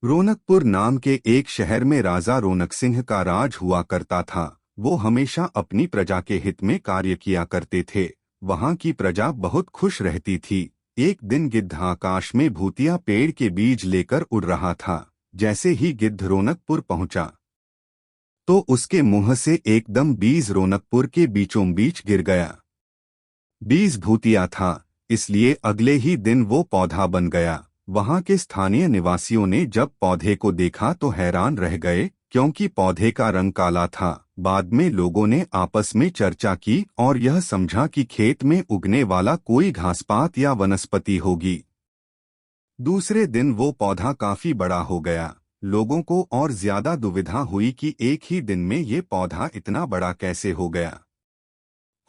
रौनकपुर नाम के एक शहर में राजा रौनक सिंह का राज हुआ करता था। वो हमेशा अपनी प्रजा के हित में कार्य किया करते थे। वहाँ की प्रजा बहुत खुश रहती थी। एक दिन गिद्ध आकाश में भूतिया पेड़ के बीज लेकर उड़ रहा था। जैसे ही गिद्ध रौनकपुर पहुंचा तो उसके मुंह से एकदम बीज रौनकपुर के बीचों बीच गिर गया। बीज भूतिया था, इसलिए अगले ही दिन वो पौधा बन गया। वहां के स्थानीय निवासियों ने जब पौधे को देखा तो हैरान रह गए, क्योंकि पौधे का रंग काला था। बाद में लोगों ने आपस में चर्चा की और यह समझा कि खेत में उगने वाला कोई घासपात या वनस्पति होगी। दूसरे दिन वो पौधा काफी बड़ा हो गया। लोगों को और ज्यादा दुविधा हुई कि एक ही दिन में ये पौधा इतना बड़ा कैसे हो गया।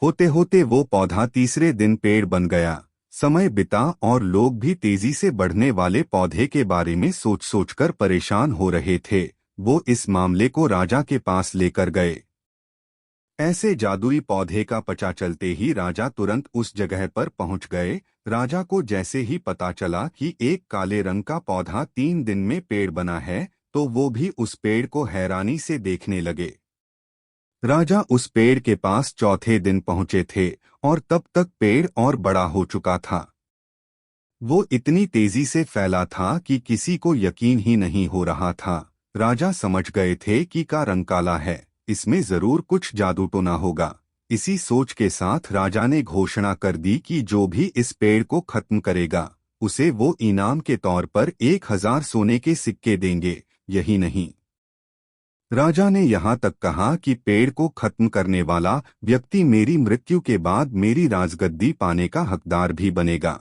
होते होते वो पौधा तीसरे दिन पेड़ बन गया। समय बिता और लोग भी तेजी से बढ़ने वाले पौधे के बारे में सोच सोचकर परेशान हो रहे थे। वो इस मामले को राजा के पास लेकर गए। ऐसे जादुई पौधे का पता चलते ही राजा तुरंत उस जगह पर पहुंच गए। राजा को जैसे ही पता चला कि एक काले रंग का पौधा 3 दिन में पेड़ बना है, तो वो भी उस पेड़ को हैरानी से देखने लगे। राजा उस पेड़ के पास चौथे दिन पहुंचे थे और तब तक पेड़ और बड़ा हो चुका था। वो इतनी तेजी से फैला था कि किसी को यकीन ही नहीं हो रहा था। राजा समझ गए थे कि का रंग काला है, इसमें जरूर कुछ जादू टोना होगा। इसी सोच के साथ राजा ने घोषणा कर दी कि जो भी इस पेड़ को खत्म करेगा, उसे वो इनाम के तौर पर 1000 सोने के सिक्के देंगे। यही नहीं, राजा ने यहाँ तक कहा कि पेड़ को खत्म करने वाला व्यक्ति मेरी मृत्यु के बाद मेरी राजगद्दी पाने का हकदार भी बनेगा।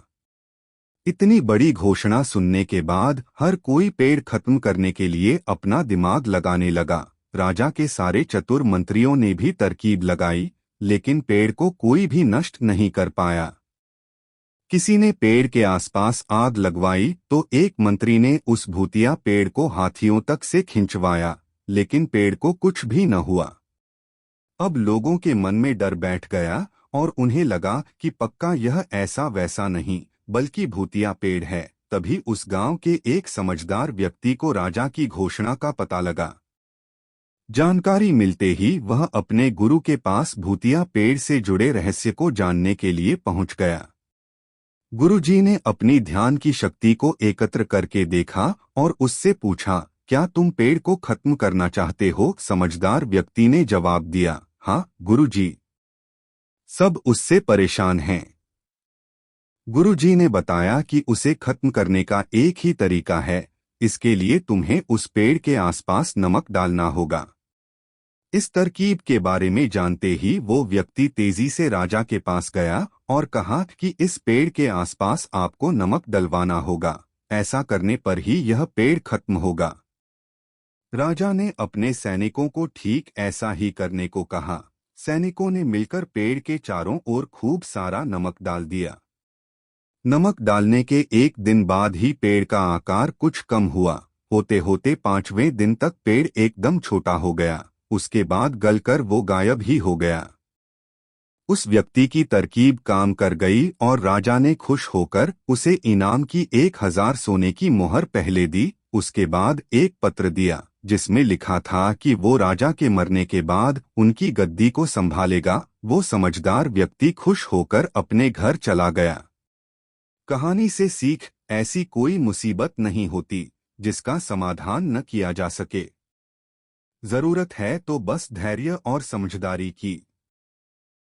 इतनी बड़ी घोषणा सुनने के बाद हर कोई पेड़ खत्म करने के लिए अपना दिमाग लगाने लगा। राजा के सारे चतुर मंत्रियों ने भी तरकीब लगाई, लेकिन पेड़ को कोई भी नष्ट नहीं कर पाया। किसी ने पेड़ के आसपास आग लगवाई तो एक मंत्री ने उस भूतिया पेड़ को हाथियों तक से खिंचवाया, लेकिन पेड़ को कुछ भी न हुआ। अब लोगों के मन में डर बैठ गया और उन्हें लगा कि पक्का यह ऐसा वैसा नहीं बल्कि भूतिया पेड़ है। तभी उस गांव के एक समझदार व्यक्ति को राजा की घोषणा का पता लगा। जानकारी मिलते ही वह अपने गुरु के पास भूतिया पेड़ से जुड़े रहस्य को जानने के लिए पहुंच गया। गुरुजी ने अपनी ध्यान की शक्ति को एकत्र करके देखा और उससे पूछा, क्या तुम पेड़ को खत्म करना चाहते हो? समझदार व्यक्ति ने जवाब दिया, हाँ गुरुजी। सब उससे परेशान हैं। गुरुजी ने बताया कि उसे खत्म करने का एक ही तरीका है। इसके लिए तुम्हें उस पेड़ के आसपास नमक डालना होगा। इस तरकीब के बारे में जानते ही वो व्यक्ति तेजी से राजा के पास गया और कहा कि इस पेड़ के आसपास आपको नमक डलवाना होगा। ऐसा करने पर ही यह पेड़ खत्म होगा। राजा ने अपने सैनिकों को ठीक ऐसा ही करने को कहा। सैनिकों ने मिलकर पेड़ के चारों ओर खूब सारा नमक डाल दिया। नमक डालने के एक दिन बाद ही पेड़ का आकार कुछ कम हुआ। होते होते 5वें दिन तक पेड़ एकदम छोटा हो गया। उसके बाद गलकर वो गायब ही हो गया। उस व्यक्ति की तरकीब काम कर गई और राजा ने खुश होकर उसे इनाम की 1000 सोने की मोहर पहले दी। उसके बाद एक पत्र दिया जिसमें लिखा था कि वो राजा के मरने के बाद उनकी गद्दी को संभालेगा। वो समझदार व्यक्ति खुश होकर अपने घर चला गया। कहानी से सीख, ऐसी कोई मुसीबत नहीं होती जिसका समाधान न किया जा सके। जरूरत है तो बस धैर्य और समझदारी की।